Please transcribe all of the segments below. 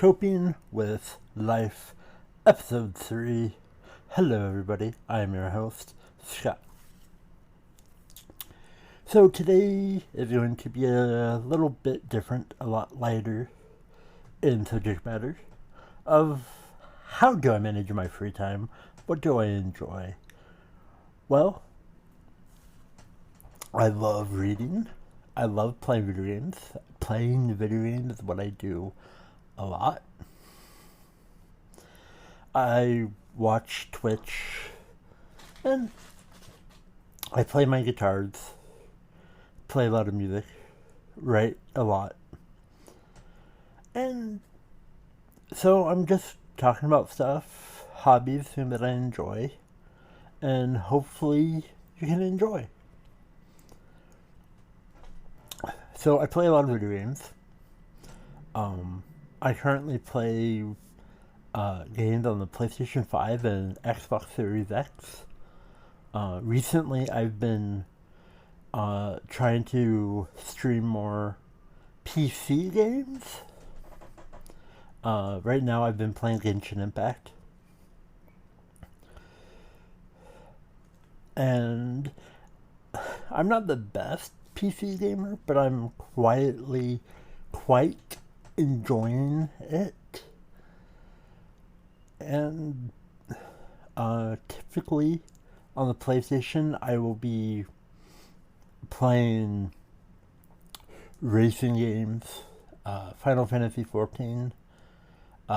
Coping with Life, Episode 3. Hello, everybody. I am your host, Scott. So, today is going to be a little bit different, a lot lighter in subject matter of how do I manage my free time? What do I enjoy? Well, I love reading. I love playing video games. Playing video games is what I do a lot. I watch Twitch and I play my guitars, play a lot of music, write a lot. And so I'm just talking about stuff, hobbies, things that I enjoy, and hopefully you can enjoy. So I play a lot of video games. I currently play games on the PlayStation 5 and Xbox Series X. Recently, I've been trying to stream more PC games. Right now, I've been playing Genshin Impact. And I'm not the best PC gamer, but I'm quietly quite enjoying it. And typically on the PlayStation, I will be playing racing games, Final Fantasy XIV,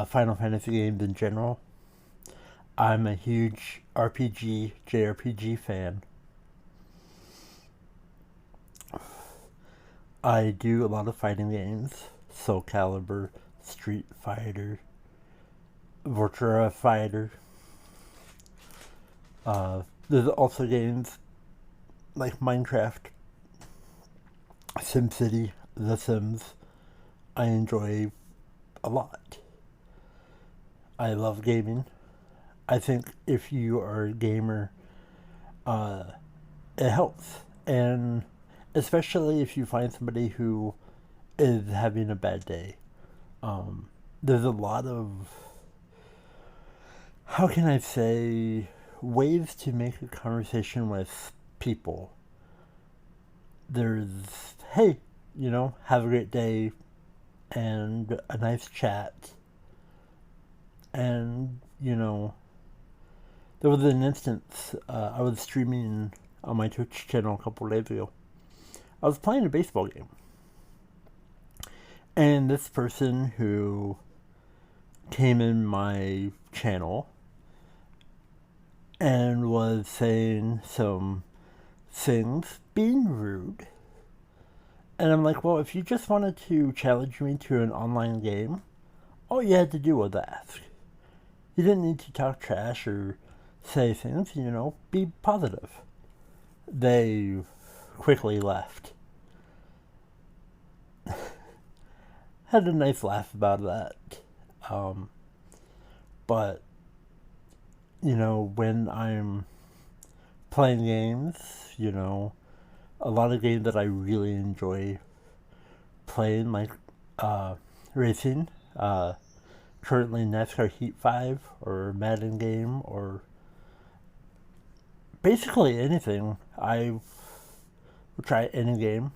Final Fantasy games in general. I'm a huge JRPG fan. I do a lot of fighting games, Soul Calibur, Street Fighter, Virtua Fighter. There's also games like Minecraft, SimCity, The Sims. I enjoy a lot. I love gaming. I think if you are a gamer, it helps. And especially if you find somebody who is having a bad day. There's a lot of, how can I say, ways to make a conversation with people. There's, hey, have a great day, and a nice chat. And, there was an instance, I was streaming on my Twitch channel a couple days ago. I was playing a baseball game. And this person who came in my channel and was saying some things, being rude. And I'm like, well, if you just wanted to challenge me to an online game, all you had to do was ask. You didn't need to talk trash or say things, be positive. They quickly left. Had a nice laugh about that. But, when I'm playing games, a lot of games that I really enjoy playing, like racing, currently NASCAR Heat 5 or Madden game, or basically anything. I will try any game.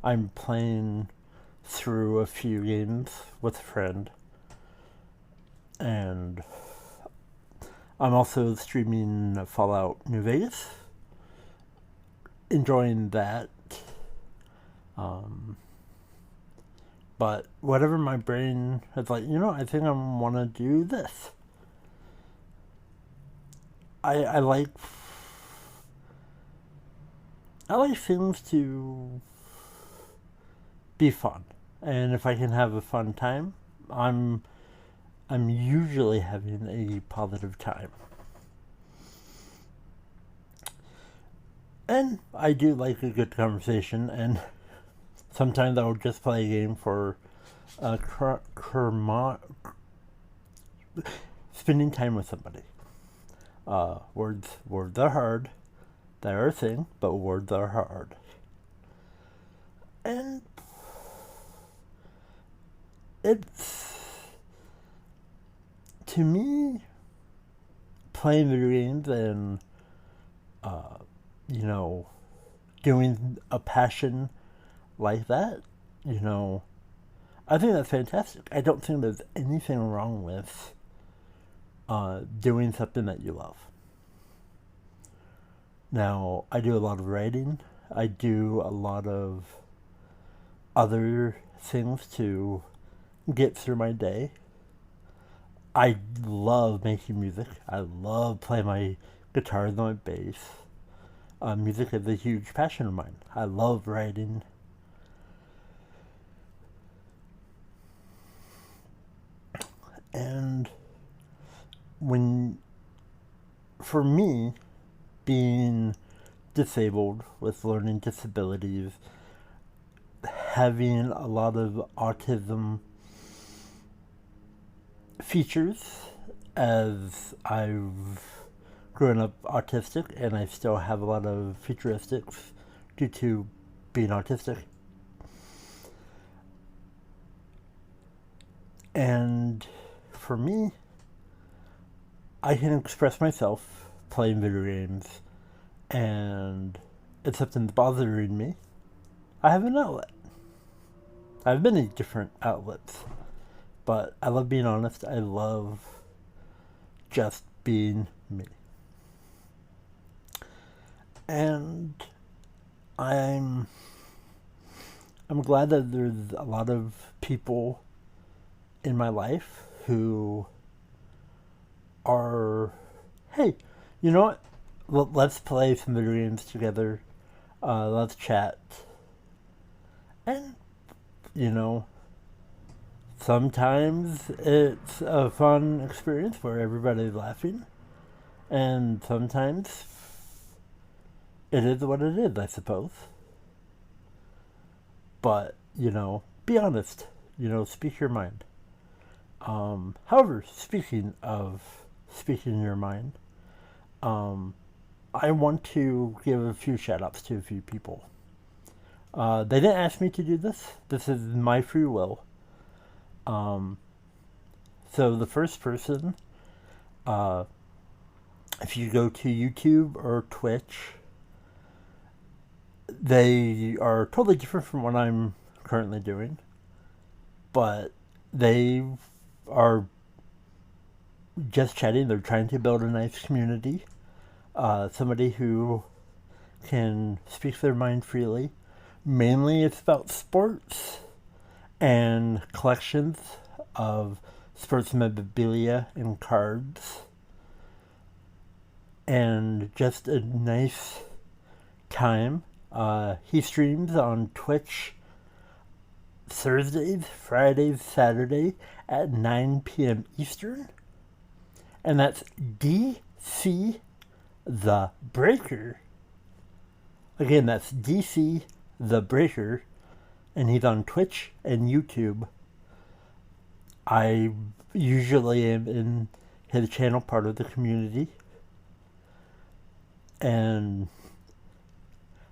I'm playing through a few games with a friend. And I'm also streaming Fallout New Vegas. Enjoying that. But whatever my brain is like, I think I want to do this. I like things to be fun. And if I can have a fun time, I'm usually having a positive time. And I do like a good conversation, and sometimes I'll just play a game for spending time with somebody. Words are hard. They're a thing, but words are hard. And it's to me, playing video games and, uh, you know, doing a passion like that, you know, I think that's fantastic. I don't think there's anything wrong with doing something that you love. Now, I do a lot of writing. I do a lot of other things to get through my day. I love making music. I love playing my guitar and my bass. Music is a huge passion of mine. I love writing. And for me, being disabled with learning disabilities, having a lot of autism features, as I've grown up autistic and I still have a lot of featuristics due to being autistic. And for me, I can express myself playing video games, and if something's bothering me, I have an outlet. I have many different outlets, but I love being honest. I love just being me. And I'm glad that there's a lot of people in my life who are, hey, you know what? Let's play some video games together. Let's chat. And, you know, sometimes it's a fun experience where everybody's laughing. And sometimes it is what it is, I suppose. But, you know, be honest. You know, speak your mind. However, speaking of speaking your mind, I want to give a few shout outs to a few people. They didn't ask me to do this. This is my free will. So the first person, if you go to YouTube or Twitch, they are totally different from what I'm currently doing, but they are just chatting. They're trying to build a nice community. Somebody who can speak their mind freely. Mainly it's about sports and collections of sports memorabilia and cards. And just a nice time. He streams on Twitch Thursdays, Fridays, Saturday at 9 p.m. Eastern. And that's DC The Breaker. Again, that's DC The Breaker. And he's on Twitch and YouTube. I usually am in his channel, part of the community. And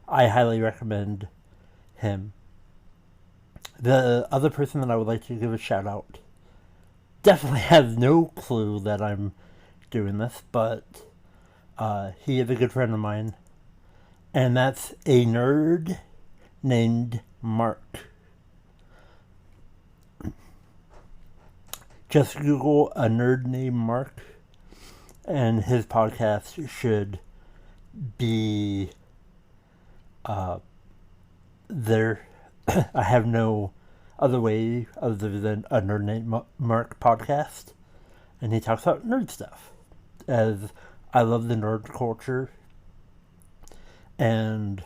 I highly recommend him. The other person that I would like to give a shout out definitely has no clue that I'm doing this, but he is a good friend of mine, and that's a nerd named Mark. Just Google a nerd named Mark, and his podcast should be there. I have no other way other than a nerd named Mark podcast, and he talks about nerd stuff, as I love the nerd culture, and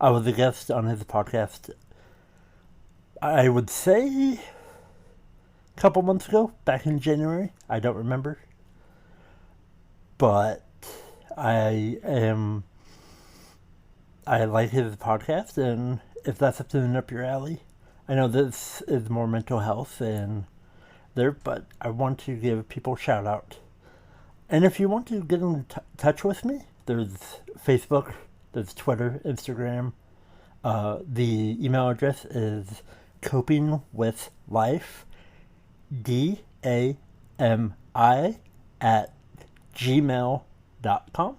I was a guest on his podcast, I would say a couple months ago, back in January. I don't remember, but I like his podcast, and if that's something up your alley, I know this is more mental health and there, but I want to give people a shout out. And if you want to get in touch with me, there's Facebook, there's Twitter, Instagram. The email address is copingwithlife, DAMI, at gmail.com.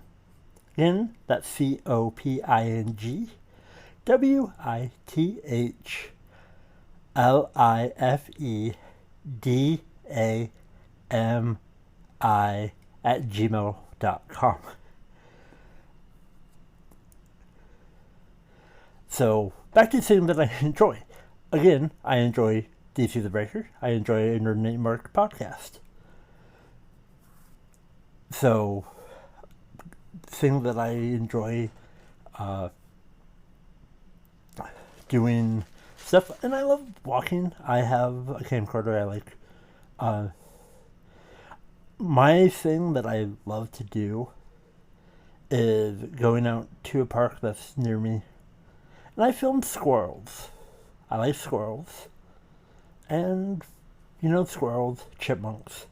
Again, that's COPINGWITHLIFEDAMI at gmail.com. So, back to things that I enjoy. Again, I enjoy DC the Breaker. I enjoy Internet Mark podcast. So, things that I enjoy doing stuff, and I love walking. I have a camcorder I like. My thing that I love to do is going out to a park that's near me, and I film squirrels. I like squirrels, and squirrels, chipmunks.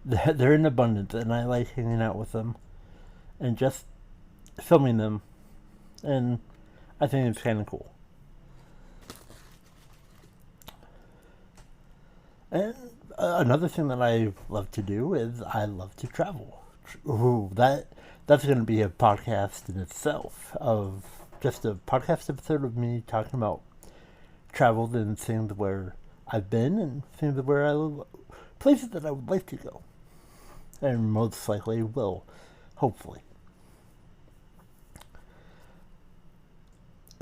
They're in abundance, and I like hanging out with them and just filming them, and I think it's kind of cool. And another thing that I love to do is I love to travel. Ooh, that's going to be a podcast in itself, of just a podcast episode of me talking about travel and things where I've been and things where I live, places that I would like to go, and most likely will, hopefully.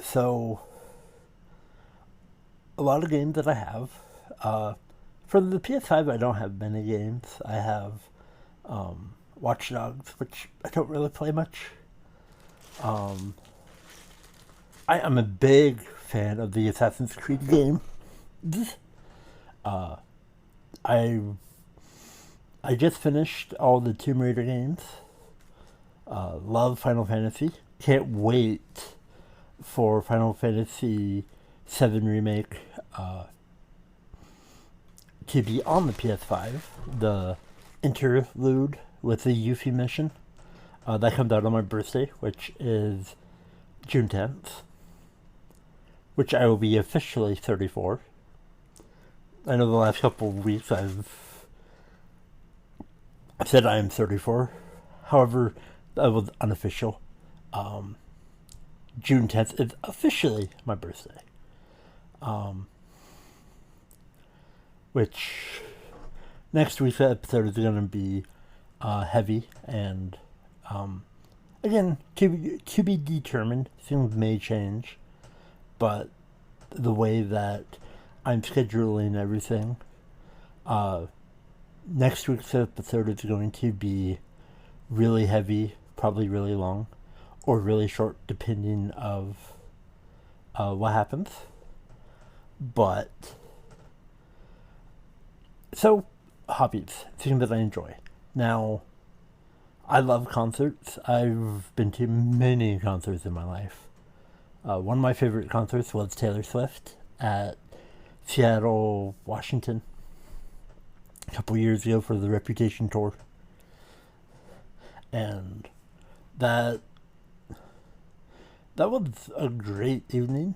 So, a lot of games that I have. For the PS5, I don't have many games. I have Watch Dogs, which I don't really play much. I am a big fan of the Assassin's Creed game. I just finished all the Tomb Raider games. Love Final Fantasy. Can't wait for Final Fantasy VII Remake to be on the PS5. The interlude with the Yuffie mission. That comes out on my birthday, which is June 10th. Which I will be officially 34. I know the last couple of weeks I've said I am 34. However, that was unofficial. June 10th is officially my birthday. Which next week's episode is going to be heavy, and again, to be determined. Things may change, but the way that I'm scheduling everything, next week's episode is going to be really heavy, probably really long, or really short, depending of what happens. But so, hobbies, things that I enjoy. Now, I love concerts. I've been to many concerts in my life. One of my favorite concerts was Taylor Swift at Seattle, Washington, a couple years ago for the Reputation tour. And that was a great evening.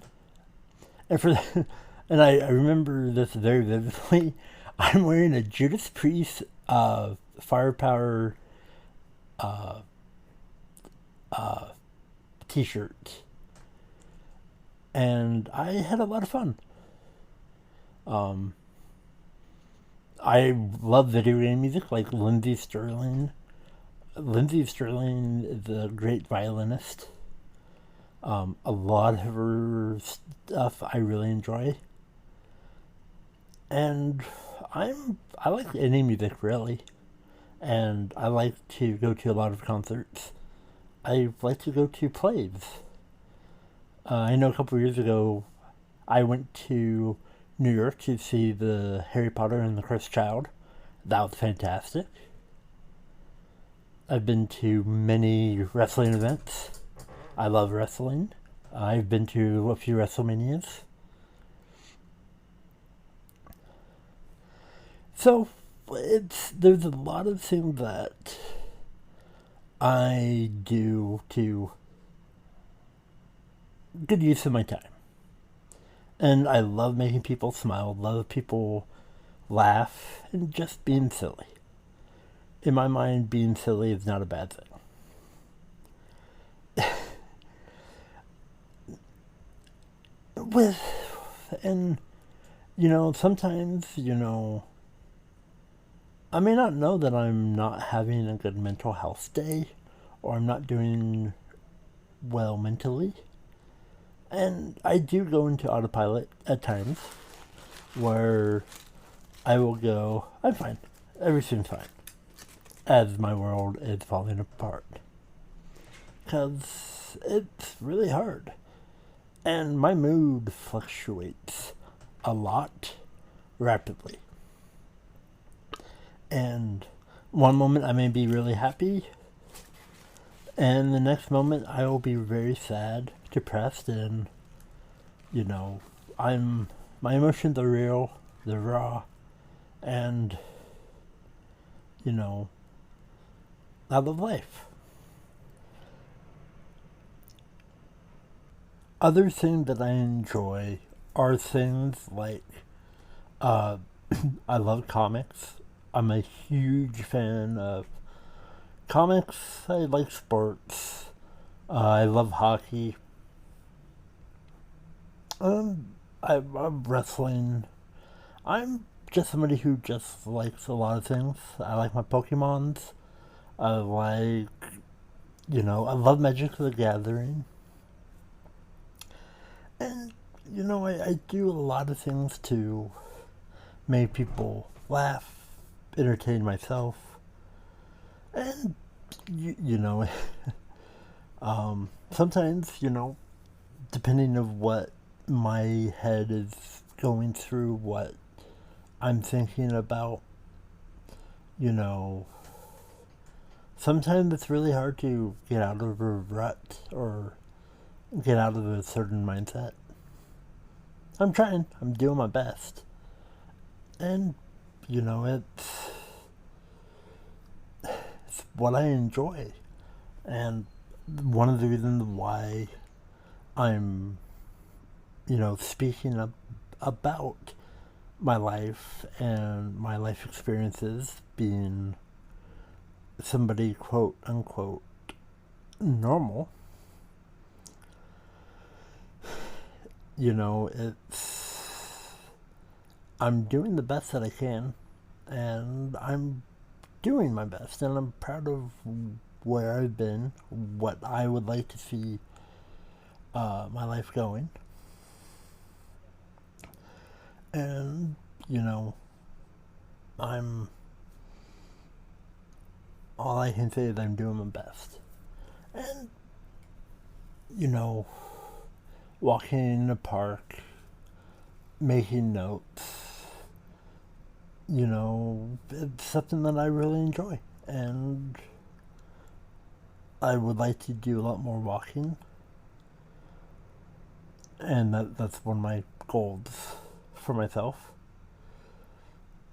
And and I remember this very vividly. I'm wearing a Judas Priest Firepower t-shirt, and I had a lot of fun. I love video game music, like Lindsey Sterling. Lindsey Sterling is a great violinist. A lot of her stuff I really enjoy. And I like any music, really. And I like to go to a lot of concerts. I like to go to plays. I know a couple of years ago, I went to New York to see the Harry Potter and the Cursed Child. That was fantastic. I've been to many wrestling events. I love wrestling. I've been to a few WrestleManias. So, there's a lot of things that I do to good use of my time. And I love making people smile, love people laugh, and just being silly. In my mind, being silly is not a bad thing. With, and, sometimes, I may not know that I'm not having a good mental health day, or I'm not doing well mentally. And I do go into autopilot at times where I will go, I'm fine, everything's fine, as my world is falling apart. Because it's really hard. And my mood fluctuates a lot rapidly. And one moment I may be really happy, and the next moment I will be very sad, depressed, and, my emotions are real, they're raw, and, I love life. Other things that I enjoy are things like, uh, I love comics. I'm a huge fan of comics. I like sports. I love hockey. I love wrestling. I'm just somebody who just likes a lot of things. I like my Pokemons. I like, I love Magic the Gathering. And, I do a lot of things to make people laugh, entertain myself, and, sometimes, depending of what my head is going through, what I'm thinking about, you know, sometimes it's really hard to get out of a rut or get out of a certain mindset. I'm trying. I'm doing my best. And, it's what I enjoy. And one of the reasons why I'm, speaking about my life and my life experiences being somebody quote unquote normal, it's I'm doing the best that I can, and I'm doing my best, and I'm proud of where I've been, what I would like to see my life going, and I'm all I can say is I'm doing my best, and walking in the park, making notes, it's something that I really enjoy. And I would like to do a lot more walking. And that's one of my goals for myself.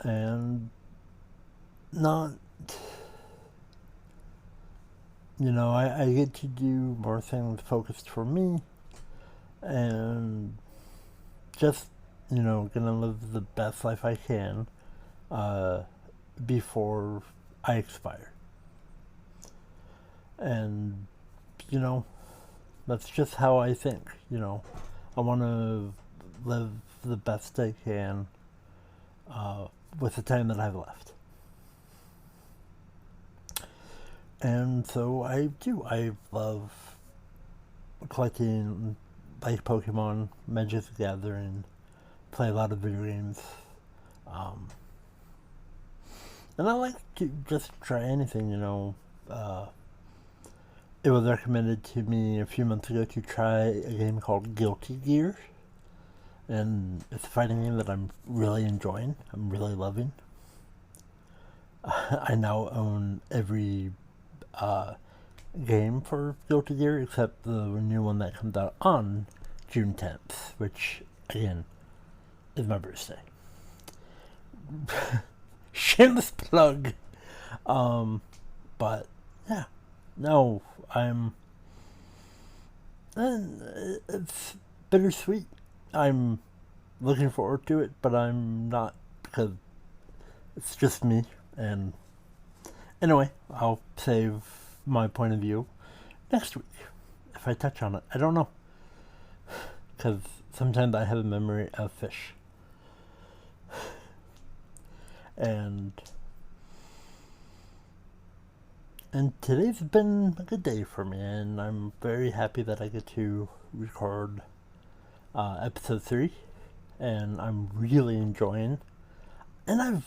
And not, I get to do more things focused for me. And just, gonna live the best life I can before I expire. And, that's just how I think, I want to live the best I can with the time that I've left. And so I do. I love collecting like Pokemon, Magic the Gathering, play a lot of video games. Um, and I like to just try anything, it was recommended to me a few months ago to try a game called Guilty Gear. And it's a fighting game that I'm really enjoying. I'm really loving. I now own every game for Guilty Gear except the new one that comes out on June 10th, which, again, is my birthday. Shameless plug. But, yeah. No, it's bittersweet. I'm looking forward to it, but I'm not, because It's just me. And anyway, I'll save my point of view next week if I touch on it. I don't know. Because sometimes I have a memory of fish. And today's been a good day for me, and I'm very happy that I get to record episode 3, and I'm really enjoying. And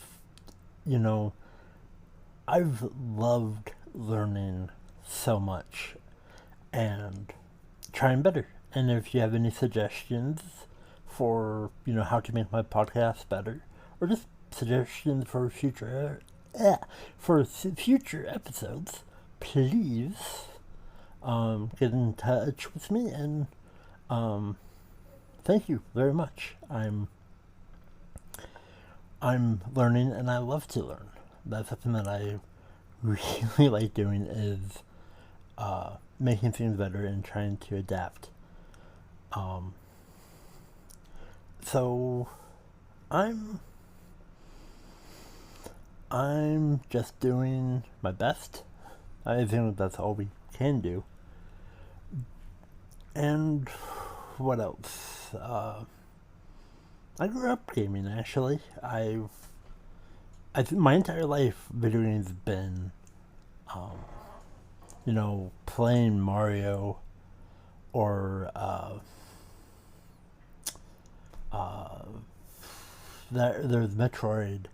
I've loved learning so much and trying better. And if you have any suggestions for, how to make my podcast better, or just suggestions for future episodes, please get in touch with me, and thank you very much. I'm learning, and I love to learn. That's something that I really like doing, is making things better and trying to adapt. So I'm just doing my best. I think that's all we can do. And what else? I grew up gaming, actually. I think my entire life, video games have been, playing Mario, or there's Metroid.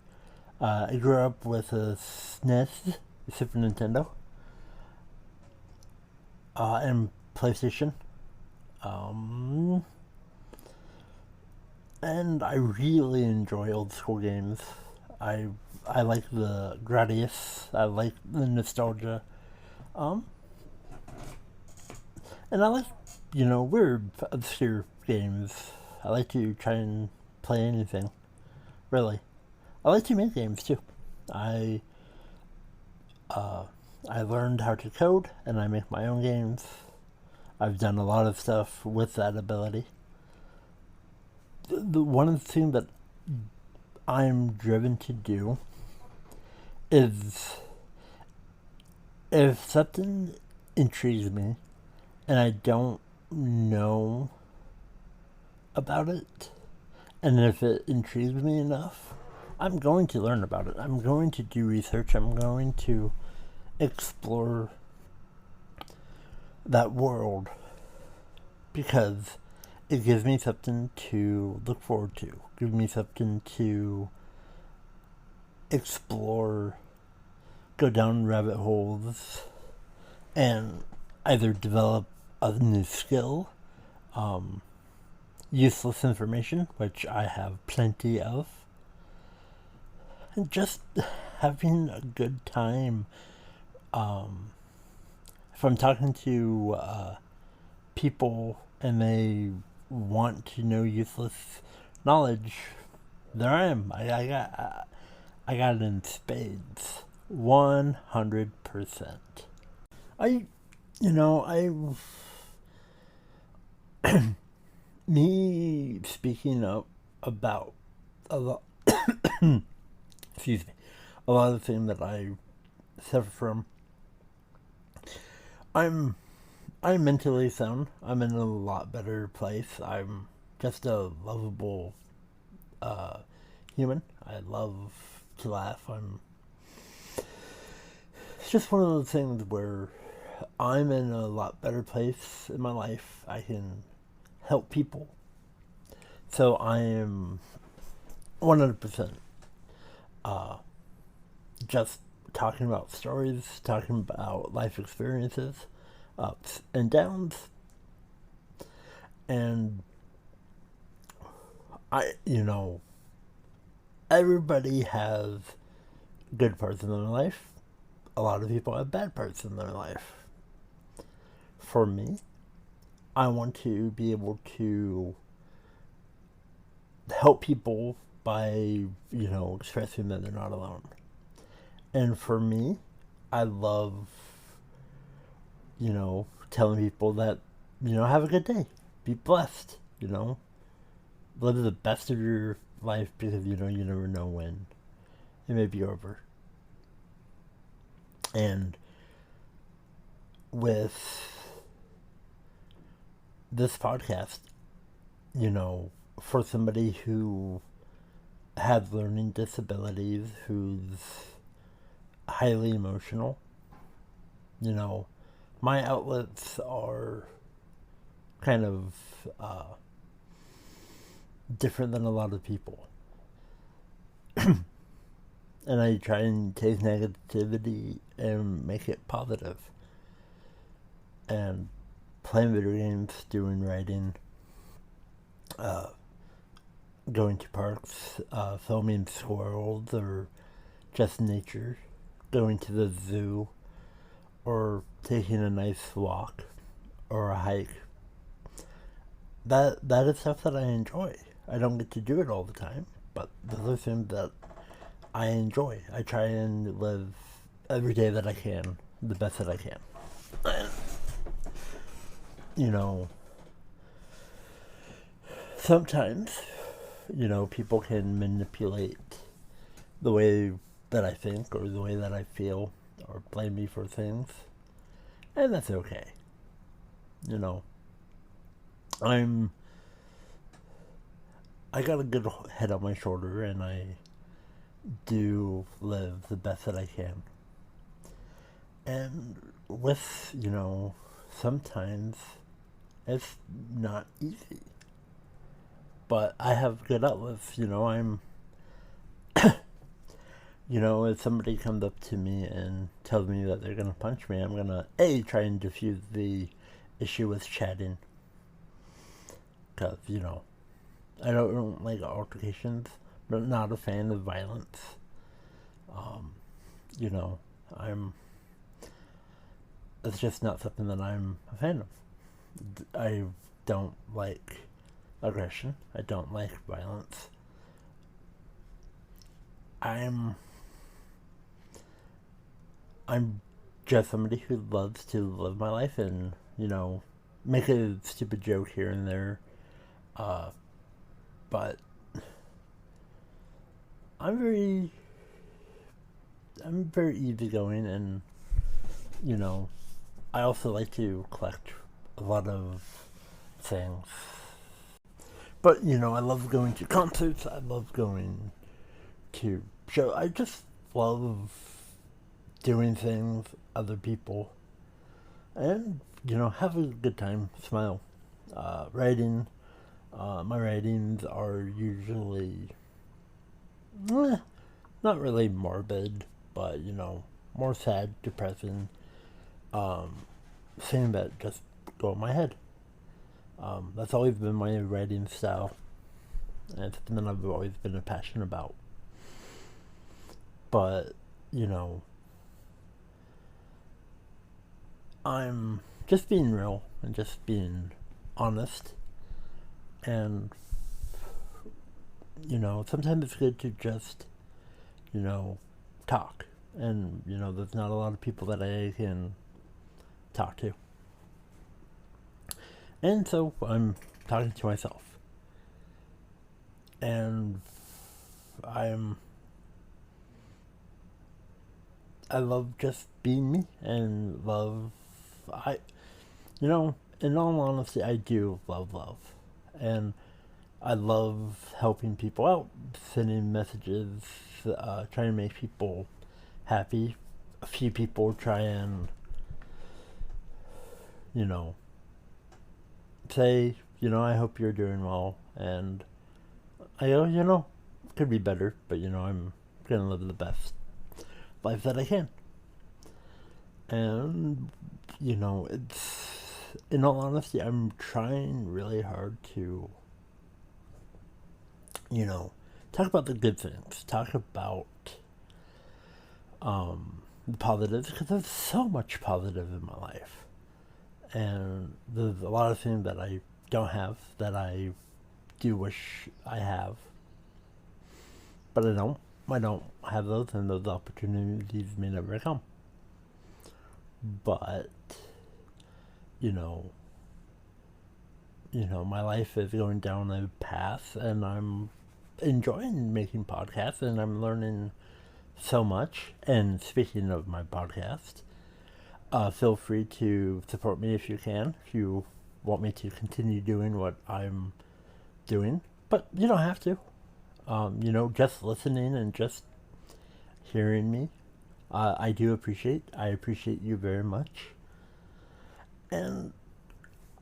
I grew up with a SNES, Super Nintendo, and PlayStation. And I really enjoy old school games. I like the Gradius. I like the nostalgia. And I like, weird, obscure games. I like to try and play anything, really. I like to make games too. I learned how to code, and I make my own games. I've done a lot of stuff with that ability. The one of the things that I'm driven to do is, if something intrigues me and I don't know about it, and if it intrigues me enough, I'm going to learn about it. I'm going to do research. I'm going to explore that world, because it gives me something to look forward to. Gives me something to explore, go down rabbit holes, and either develop a new skill, useless information, which I have plenty of, and just having a good time. If I'm talking to people and they want to know useless knowledge, there I am. I got it in spades, 100%. Me speaking up about a lot, excuse me, a lot of the things that I suffer from. I'm mentally sound. I'm in a lot better place. I'm just a lovable human. I love to laugh. It's just one of those things where I'm in a lot better place in my life. I can help people. So I am 100% just talking about stories, talking about life experiences, ups and downs. And everybody has good parts in their life. A lot of people have bad parts in their life. For me, I want to be able to help people by, expressing that they're not alone. And for me, I love, telling people that, have a good day. Be blessed, Live the best of your life, because, you never know when it may be over. And with this podcast, for somebody who has learning disabilities, who's highly emotional, my outlets are kind of different than a lot of people. And I try and take negativity and make it positive. And playing video games, doing writing, going to parks, filming squirrels or just nature, going to the zoo, or taking a nice walk or a hike. That is stuff that I enjoy. I don't get to do it all the time, but those are things that I enjoy. I try and live every day that I can, the best that I can. And, sometimes, people can manipulate the way that I think or the way that I feel or blame me for things. And that's okay. I got a good head on my shoulder, and I do live the best that I can. And with, sometimes it's not easy. But I have good outlets, I'm, if somebody comes up to me and tells me that they're going to punch me, I'm going to, try and diffuse the issue with chatting. Because, I don't like altercations, but not a fan of violence. It's just not something that I'm a fan of. I don't like aggression. I don't like violence. I'm just somebody who loves to live my life and, make a stupid joke here and there. But I'm very easygoing, and, I also like to collect a lot of things. But, I love going to concerts. I love going to shows. I just love doing things, other people, and, have a good time, smile. Writing. My writings are usually not really morbid, but, more sad, depressing. Things that just go in my head. That's always been my writing style, and it's something I've always been passionate about. But, I'm just being real and just being honest. And, sometimes it's good to just, talk. And, there's not a lot of people that I can talk to. And so I'm talking to myself. And I love just being me, and in all honesty, I do love. And I love helping people out, sending messages, trying to make people happy. A few people try and, say, I hope you're doing well. And I go, could be better, but, I'm going to live the best life that I can. And, it's, in all honesty, I'm trying really hard to, talk about the good things, talk about the positives, because there's so much positive in my life. And there's a lot of things that I don't have that I do wish I have. But I don't have those, and those opportunities may never come. But, my life is going down a path, and I'm enjoying making podcasts, and I'm learning so much. And speaking of my podcast, feel free to support me if you can, if you want me to continue doing what I'm doing. But you don't have to. Just listening and just hearing me, I appreciate you very much. And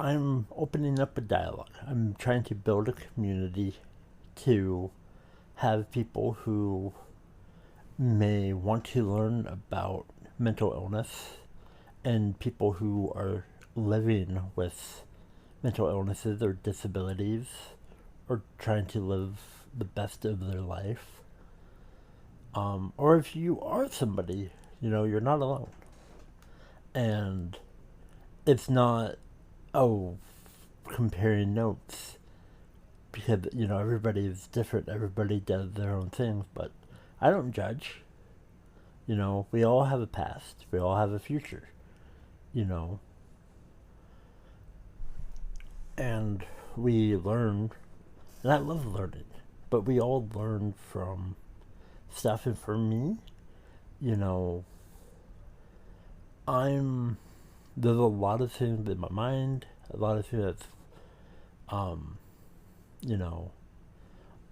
I'm opening up a dialogue. I'm trying to build a community to have people who may want to learn about mental illness and people who are living with mental illnesses or disabilities or trying to live the best of their life. Or if you are somebody, you're not alone. And it's not, oh, comparing notes because, everybody is different. Everybody does their own things, but I don't judge. We all have a past. We all have a future, and we learn, and I love learning, but we all learn from stuff. And for me, there's a lot of things in my mind, a lot of things that's, you know,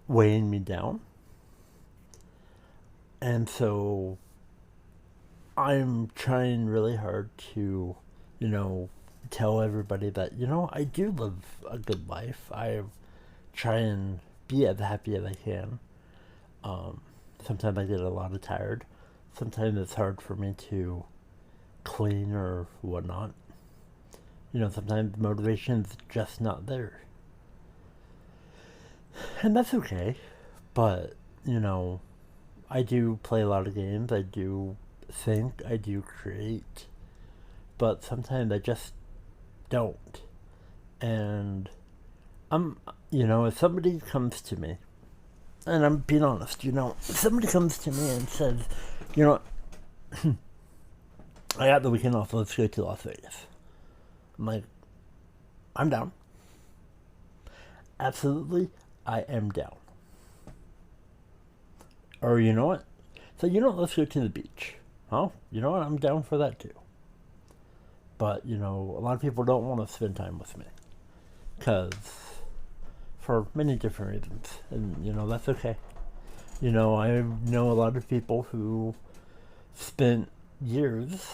weighing me down. And so I'm trying really hard to, tell everybody that, I do live a good life. I try and be as happy as I can. Sometimes I get a lot of tired. Sometimes it's hard for me to clean or whatnot. Sometimes motivation's just not there. And that's okay. But, I do play a lot of games. I do think. I do create. But sometimes I just don't. And if somebody comes to me, and I'm being honest, if somebody comes to me and says, you know what, I got the weekend off, let's go to Las Vegas. I'm like, I'm down. Absolutely, I am down. Or you know what? So let's go to the beach. Oh, you know what? I'm down for that too. But, a lot of people don't want to spend time with me. Because, for many different reasons. And, that's okay. I know a lot of people who spent years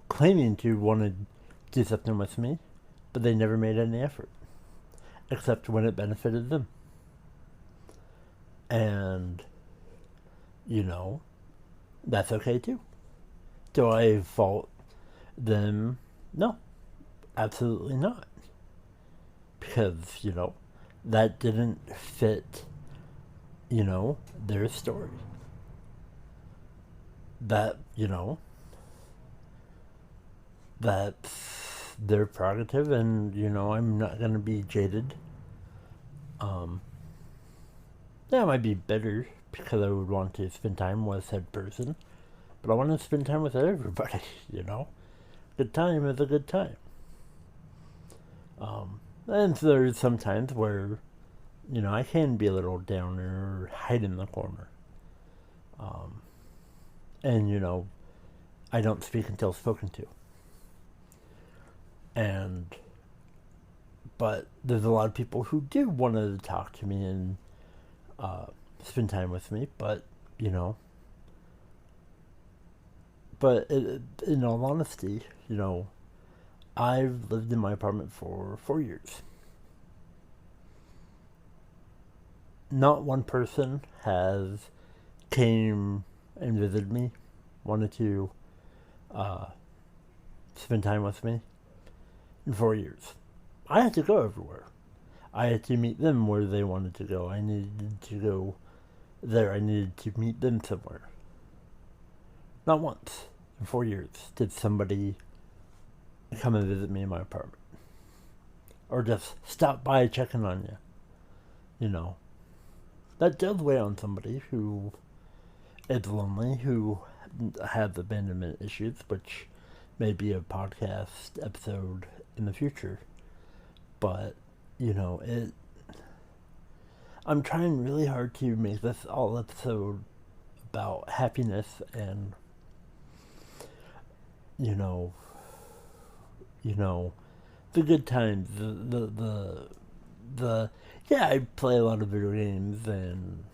claiming to want to do something with me, but they never made any effort. Except when it benefited them. And, that's okay too. Do I fault them? No, absolutely not. Because, that didn't fit, their story. That, that's their prerogative, and, I'm not going to be jaded. Yeah, it might be better because I would want to spend time with said person, but I want to spend time with everybody, Good time is a good time. And there's some times where, I can be a little downer or hide in the corner. And, I don't speak until spoken to. But there's a lot of people who do want to talk to me and spend time with me, but, in all honesty, I've lived in my apartment for 4 years. Not one person has came and visited me, wanted to spend time with me in 4 years. I had to go everywhere. I had to meet them where they wanted to go. I needed to go there. I needed to meet them somewhere. Not once in 4 years did somebody come and visit me in my apartment. Or just stop by checking on you. That does weigh on somebody who is lonely, who has abandonment issues, which may be a podcast episode in the future. But, I'm trying really hard to make this all episode about happiness and, you know, you know, the good times, the yeah, I play a lot of video games and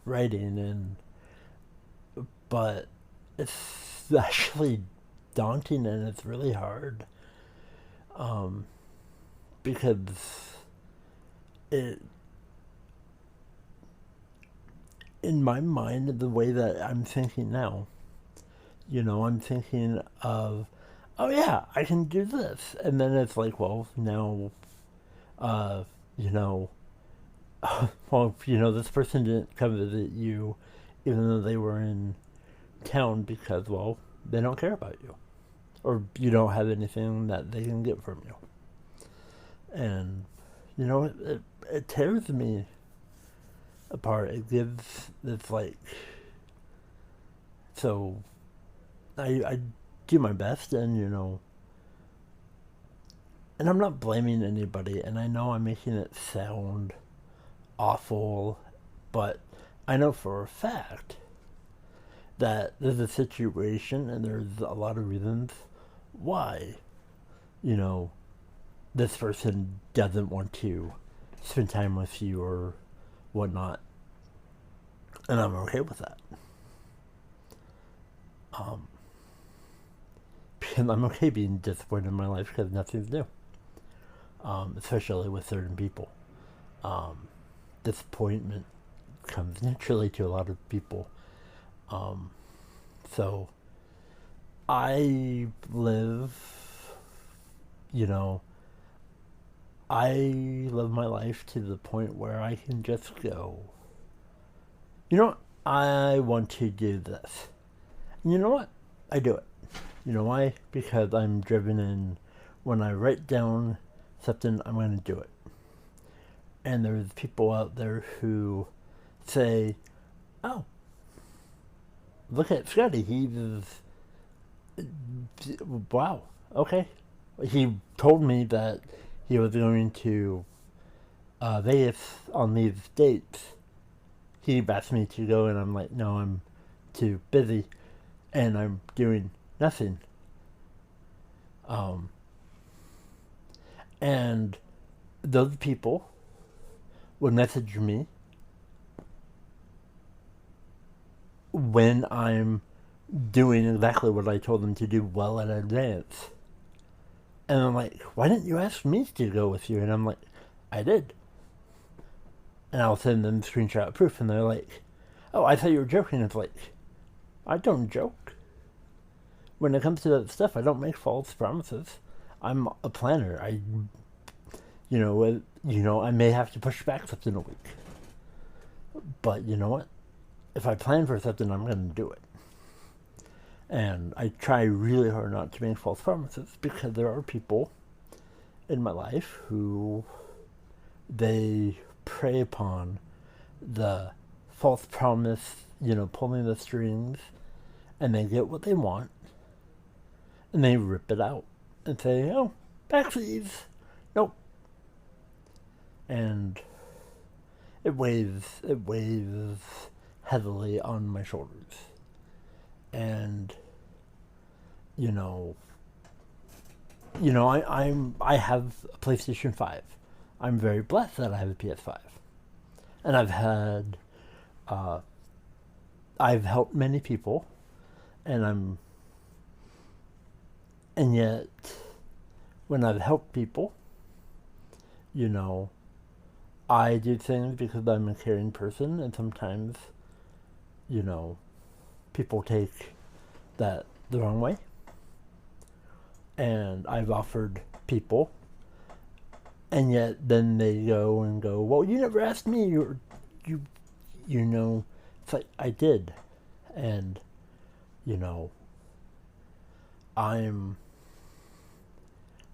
writing, but it's actually daunting and it's really hard, um, because it in my mind, the way that I'm thinking now, I'm thinking of, oh yeah, I can do this, and then it's like, well, now, uh, you know, well, this person didn't come visit you, even though they were in town because, well, they don't care about you, or you don't have anything that they can get from you, and it tears me apart. It gives it's like so. I do my best, and I'm not blaming anybody, and I know I'm making it sound awful, but I know for a fact that there's a situation and there's a lot of reasons why, you know, this person doesn't want to spend time with you or whatnot. And I'm okay with that. Because I'm okay being disappointed in my life because nothing's new. Especially with certain people. Disappointment comes naturally to a lot of people. So I live, I live my life to the point where I can just go, I want to do this. And you know what? I do it. You know why? Because I'm driven in. When I write down something, I'm going to do it. And there's people out there who say, oh, look at Scotty. Wow, okay. He told me that he was going to Vegas on these dates. He asked me to go, and I'm like, no, I'm too busy, and I'm doing nothing. And those people would message me when I'm doing exactly what I told them to do well in advance. And I'm like, why didn't you ask me to go with you? And I'm like, I did. And I'll send them screenshot proof, and they're like, oh, I thought you were joking. It's like, I don't joke. When it comes to that stuff, I don't make false promises. I'm a planner. I may have to push back something a week. But you know what? If I plan for something, I'm going to do it. And I try really hard not to make false promises because there are people in my life who they prey upon the false promise, pulling the strings, and they get what they want, and they rip it out and say, oh, backsies, nope. And it weighs heavily on my shoulders. And I have a PlayStation 5. I'm very blessed that I have a PS5. And I've helped many people, and yet when I've helped people, I do things because I'm a caring person, and sometimes, people take that the wrong way. And I've offered people, and yet then they go, well, you never asked me, it's like, I did. And,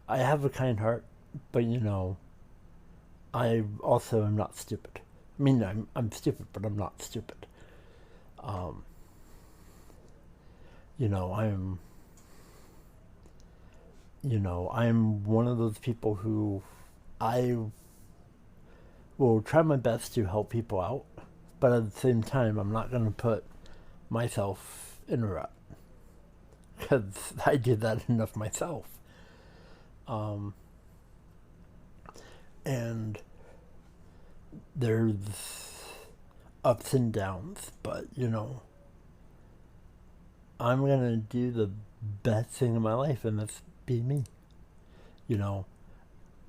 I have a kind heart, but, I also am not stupid. I mean, I'm stupid, but I'm not stupid. I'm one of those people who I will try my best to help people out, but at the same time, I'm not going to put myself in a rut. Because I did that enough myself. And there's ups and downs, but I'm gonna do the best thing in my life, and that's be me. You know,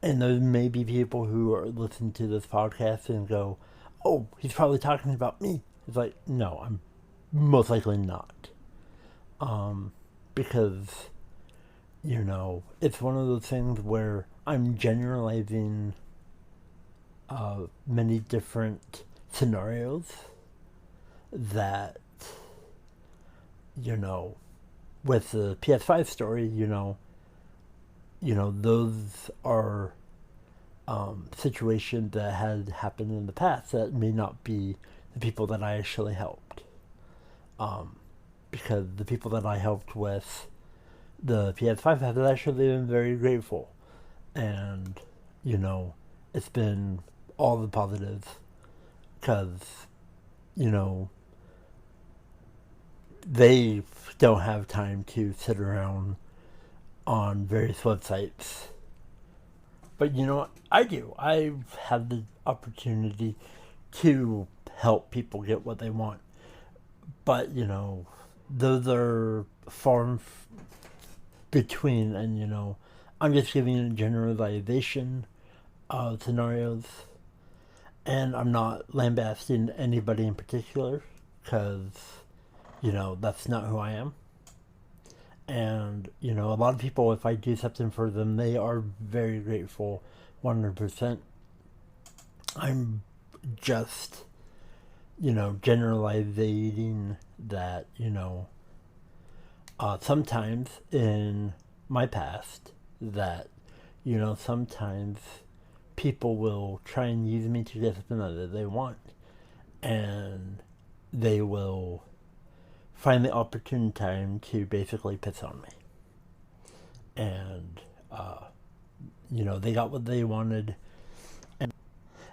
and there may be people who are listening to this podcast and go, "Oh, he's probably talking about me." It's like, no, I'm most likely not, because it's one of those things where I'm generalizing many different scenarios that, with the PS5 story, those are situations that had happened in the past that may not be the people that I actually helped. Because the people that I helped with the PS5 have actually been very grateful. And, it's been all the positives. Because, they don't have time to sit around on various websites. But you know what? I do. I've had the opportunity to help people get what they want. But, those are far and between. And, I'm just giving a generalization of scenarios. And I'm not lambasting anybody in particular. Because, that's not who I am. And, a lot of people, if I do something for them, they are very grateful, 100%. I'm just, generalizing that, sometimes in my past, that, sometimes people will try and use me to get something that they want. And they will find the opportune time to basically piss on me. And, they got what they wanted.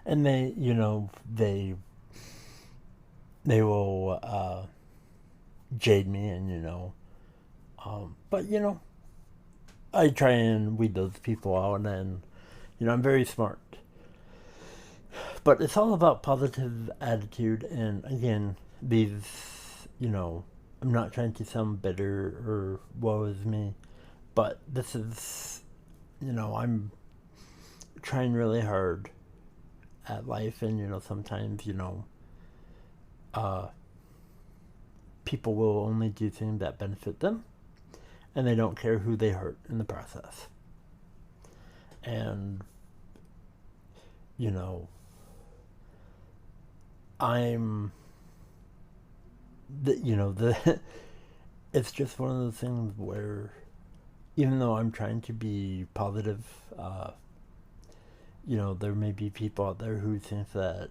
And they, they will jade me and, but, I try and weed those people out, and, I'm very smart. But it's all about positive attitude, and again, these, I'm not trying to sound bitter or woe is me, but this is, I'm trying really hard at life, and, sometimes, people will only do things that benefit them, and they don't care who they hurt in the process. And, I'm it's just one of those things where even though I'm trying to be positive, there may be people out there who think that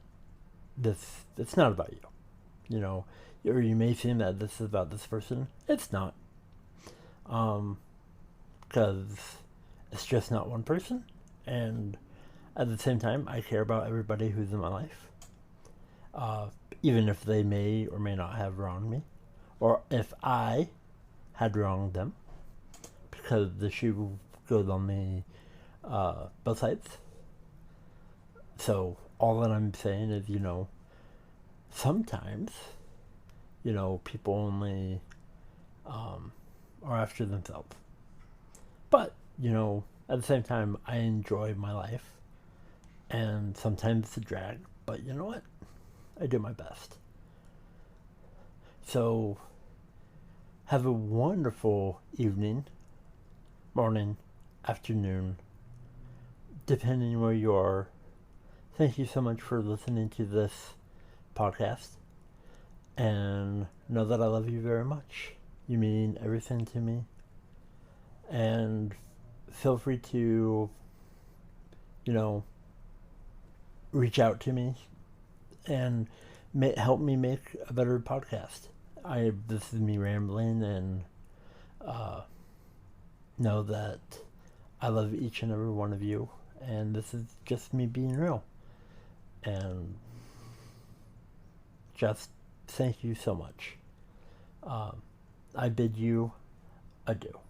it's not about you, or you may think that this is about this person. It's not, because it's just not one person, and at the same time, I care about everybody who's in my life. Even if they may or may not have wronged me, or if I had wronged them, because the shoe goes on the both sides. So all that I'm saying is, sometimes, people only are after themselves. But, at the same time, I enjoy my life, and sometimes it's a drag, but you know what? I do my best. So, have a wonderful evening, morning, afternoon, depending where you are. Thank you so much for listening to this podcast. And know that I love you very much. You mean everything to me. And feel free to, reach out to me and help me make a better podcast. This is me rambling, and know that I love each and every one of you, and this is just me being real. And just thank you so much. I bid you adieu.